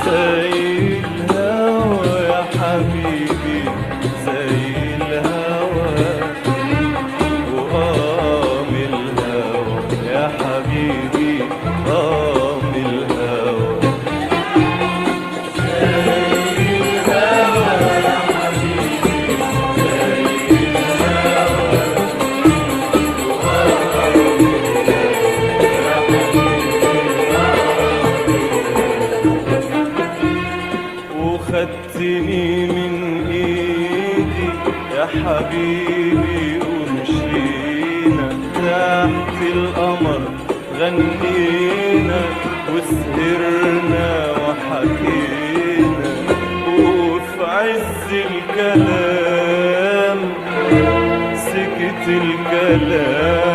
زي الهوى يا حبيبي، زي الهوى وقام الهوى يا حبيبي، قام الهوى. وخدتني من ايدي يا حبيبي ومشينا تحت القمر، غنينا وسهرنا وحكينا، وفي عز الكلام سكت الكلام